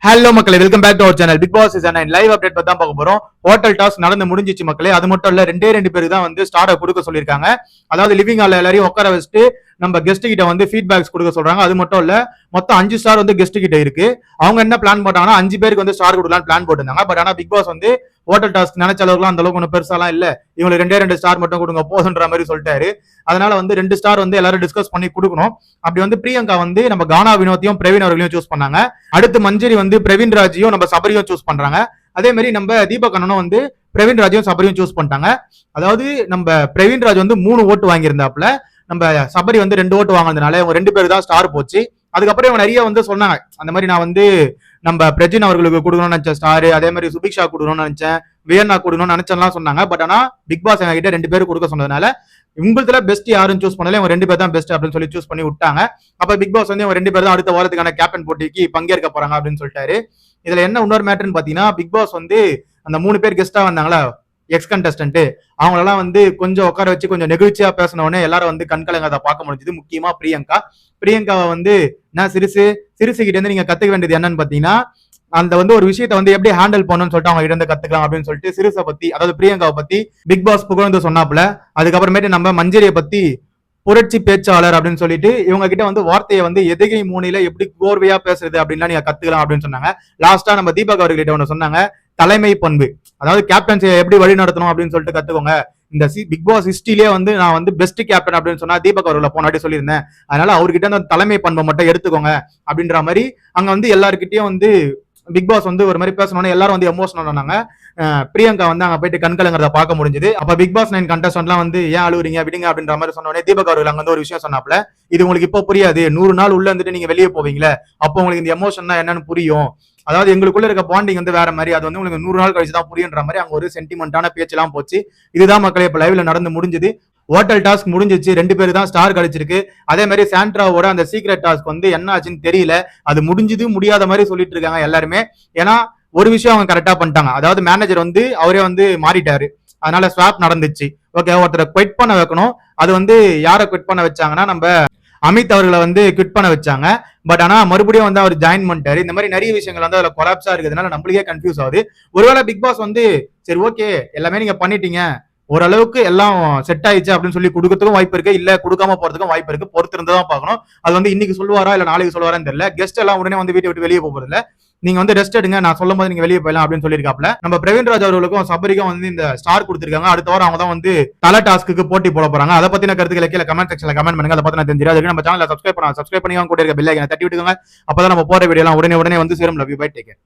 Hello மக்களே, welcome back to our channel. Bigg Boss season 9 live update பத்தி தான் பார்க்க போறோம். ஹோட்டல் டாஸ்க் நடந்து முடிஞ்சிச்சு மக்களே. அது மட்டும் இல்ல, ரெண்டு பேருக்கு தான் வந்து ஸ்டாரை கொடுக்க சொல்லியிருக்காங்க. அதாவது லிவிங் ஹால்ல எல்லாரையும் உட்கார வச்சுட்டு நம்ம கெஸ்ட் கிட்ட வந்து ஃபீட்பேக்ஸ் கொடுக்க சொல்றாங்க. அது மட்டும் இல்ல, மொத்தம் 5 ஸ்டார் வந்து கெஸ்ட் கிட்ட இருக்கு. அவங்க என்ன பிளான் போட்டாங்கன்னா 5 பேருக்கு வந்து ஸ்டார் கொடுக்கலாம்னு பிளான் போட்டிருந்தாங்க. பட் ஆனா பிக் பாஸ் வந்து ஹோட்டல் டாஸ்க் நினைச்ச அளவுக்கு அந்த அளவுக்கு ஒன்றும் பெருசாலாம் இல்ல, இவங்களுக்கு ரெண்டு ஸ்டார் மட்டும் கொடுங்க போதுன்ற மாதிரி சொல்லிட்டாரு. அதனால வந்து 2 ஸ்டார் வந்து எல்லாரும் டிஸ்கஸ் பண்ணி கொடுக்கணும். அப்படி வந்து பிரியங்கா வந்து நம்ம கானா வினோத்தையும் பிரவீன் அவர்களையும் சூஸ் பண்ணாங்க. அடுத்து மஞ்சரி வந்து பிரவீன் ராஜையும் நம்ம சபரியும் சூஸ் பண்றாங்க. அதே மாதிரி நம்ம தீபக் அண்ணனும் வந்து பிரவீன் ராஜையும் சபரியும் சூஸ் பண்ணிட்டாங்க. அதாவது நம்ம பிரவீன் ராஜ் வந்து 3 ஓட்டு வாங்கியிருந்தாப்புல, நம்ம சபரி வந்து 2 ஓட்டு வாங்கினதுனால இவங்க 2 பேருக்கு தான் ஸ்டார் போச்சு. அதுக்கப்புறம் இவங்க நிறைய வந்து சொன்னாங்க, அந்த மாதிரி நான் வந்து நம்ம பிரஜின் அவர்களுக்கு கொடுக்கணும்னு நினைச்ச ஸ்டார், அதே மாதிரி சுபிக்ஷா கொடுக்கணும்னு நினைச்சேன், வியன்னா கொடுக்கணும்னு நினைச்சேன்லாம் சொன்னாங்க. பட் ஆனா பிக் பாஸ் எங்க கிட்ட 2 பேரும் கொடுக்க சொன்னதுனால உங்களதுல பெஸ்ட் யாரும் சூஸ் பண்ணல, இவங்க 2 பேர் தான் பெஸ்ட் அப்படின்னு சொல்லி சூஸ் பண்ணி விட்டாங்க. அப்ப பிக் பாஸ் வந்து இவங்க 2 பேர் தான் அடுத்த வாரத்துக்கான கேப்டன் போட்டிக்கு பங்கேற்க போறாங்க அப்படின்னு சொல்லிட்டாரு. இதுல என்ன இன்னொரு மேட்டர்னு பாத்தீங்கன்னா, பிக் பாஸ் வந்து அந்த 3 பேர் கெஸ்டா வந்தாங்களா எக்ஸ் கண்டஸ்டன்ட், அவங்களெல்லாம் வந்து கொஞ்சம் உட்கார வச்சு கொஞ்சம் நெகிழ்ச்சியா பேசினோடனே எல்லாரும் வந்து கண்கலங்க பார்க்க முடிஞ்சது. முக்கியமா பிரியங்காவை வந்து நான் சிறுசு கிட்ட இருந்து நீங்க கத்துக்க வேண்டியது என்னன்னு பாத்தீங்கன்னா, அந்த வந்து ஒரு விஷயத்தை வந்து எப்படி ஹேண்டில் பண்ணணும்னு சொல்லிட்டு அவங்க இருந்து கத்துக்கலாம் அப்படின்னு சொல்லிட்டு சிறுசை பத்தி, அதாவது பிரியங்காவை பத்தி பிக் பாஸ் புகழ்ந்து சொன்னாப்புல. அதுக்கப்புறமேட்டு நம்ம மஞ்சரியை பத்தி புரட்சி பேச்சாளர் அப்படின்னு சொல்லிட்டு இவங்க கிட்ட வந்து வார்த்தையை வந்து எதிகை மூனையில எப்படி கோர்வையா பேசுறது அப்படின்லாம் நீங்க கத்துக்கலாம் அப்படின்னு சொன்னாங்க. லாஸ்டா நம்ம தீபக் அவர்கிட்ட ஒன்று சொன்னாங்க, தலைமை பண்பு, அதாவது கேப்டன்சியை எப்படி வழி நடத்தணும் அப்படின்னு சொல்லிட்டு கத்துக்கோங்க. இந்த பிக் பாஸ் ஹிஸ்டரியிலே வந்து நான் வந்து பெஸ்ட் கேப்டன் அப்படின்னு சொன்னா தீபக் அவர்களை போனாட்டி சொல்லியிருந்தேன். அதனால அவர்கிட்ட அந்த தலைமை பண்பை மட்டும் எடுத்துக்கோங்க அப்படின்ற மாதிரி அங்க வந்து எல்லாருக்கிட்டையும் வந்து பிக் பாஸ் வந்து ஒரு மாதிரி பேசணும்னு எல்லாரும் வந்து எமோஷனல் ஆனாங்க. பிரியங்கா வந்து அங்க போயிட்டு கண்கலங்கிறத பார்க்க முடிஞ்சது. அப்ப பிக் பாஸ் 9 கண்டஸ்டன்ட்லாம் வந்து ஏன் அழுவுறீங்க விடுங்க அப்படின்ற மாதிரி சொன்னோடனே தீபக் அவர்கள் அங்க வந்து ஒரு விஷயம் சொன்னாப்ல, இது உங்களுக்கு இப்போ புரியாது, 100 நாள் உள்ள வந்துட்டு நீங்க வெளியே போவீங்களே, அப்போ உங்களுக்கு இந்த எமோஷன் என்னன்னு புரியும். அதாவது எங்களுக்குள்ள இருக்க பாண்டிங் வந்து வேற மாதிரி, அது வந்து உங்களுக்கு 100 நாள் கழிச்சு தான் புரியுன்ற மாதிரி அங்க ஒரு சென்டிமெண்டான பேச்செல்லாம் போச்சு. இதுதான் மக்களே இப்ப லைவ்ல நடந்து முடிஞ்சது. ஹோட்டல் டாஸ்க் முடிஞ்சிச்சு, 2 பேருக்கு தான் ஸ்டார் கிடைச்சிருக்கு. அதே மாதிரி சாண்ட்ராவோட அந்த சீக்ரெட் டாஸ்க் வந்து என்ன ஆச்சுன்னு தெரியல, அது முடிஞ்சது முடியாத மாதிரி சொல்லிட்டு இருக்காங்க எல்லாருமே. ஏன்னா ஒரு விஷயம் அவங்க கரெக்டா பண்ணிட்டாங்க, அதாவது மேனேஜர் வந்து அவரே வந்து மாறிட்டாரு, அதனால ஸ்வாப் நடந்துச்சு. ஓகே, ஒருத்தரை குவிட் பண்ண வைக்கணும். அது வந்து யாரை குவிட் பண்ண வச்சாங்கன்னா நம்ம அமித் அவர்களை வந்து குவிட் பண்ண வச்சாங்க. பட் ஆனா மறுபடியும் வந்து அவர் ஜாயின் பண்ணிட்டாரு. இந்த மாதிரி நிறைய விஷயங்கள் வந்து அதுல கொலாப்ஸா இருக்கிறதுனால நம்மளுக்கே கன்ஃபியூஸ் ஆகுது. ஒருவேளை பிக் பாஸ் வந்து சரி ஓகே எல்லாமே நீங்க பண்ணிட்டீங்க, ஓரளவுக்கு எல்லாம் செட் ஆயிடுச்சு அப்படின்னு சொல்லி கொடுக்கறதுக்கும் வாய்ப்பு இருக்கு, இல்ல கொடுக்காம போறதுக்கும் வாய்ப்பு இருக்கு. பொறுத்து இருந்துதான் பார்க்கணும். அது வந்து இன்னைக்கு சொல்லுவாரா இல்ல நாளைக்கு சொல்லுவாரான்னு தெரியல. கெஸ்ட் எல்லாம் உடனே வந்து வீட்டை விட்டு வெளியே போறது இல்ல, நீங்க வந்து ரெஸ்ட் எடுங்க, நான் சொல்லும் போது நீங்க வெளியே போயிடலாம் அப்படின்னு சொல்லியிருக்காப்ல. நம்ம பிரவீன் ராஜ் அவர்களுக்கும் சபரிக்கும் வந்து இந்த ஸ்டார் கொடுத்திருக்காங்க. அடுத்த வாரம் அவங்க தான் வந்து தல டாஸ்க்கு போட்டி போட போறாங்க. அதை பத்தின கருத்துக்களை கீழே கமெண்ட் செக்ஷன்ல கமெண்ட் பண்ணுங்க. அதை பத்தி நான் தெரிஞ்சிடும். அதுக்கு நம்ம சேனலை சப்ஸ்கிரைப் பண்ணி கூட இருக்க பெல் ஐக்கனை தட்டி விட்டுங்க. அப்பதான் நம்ம போற வீடியோ எல்லாம் உடனே வந்து சேரும். Love you, bye, take care.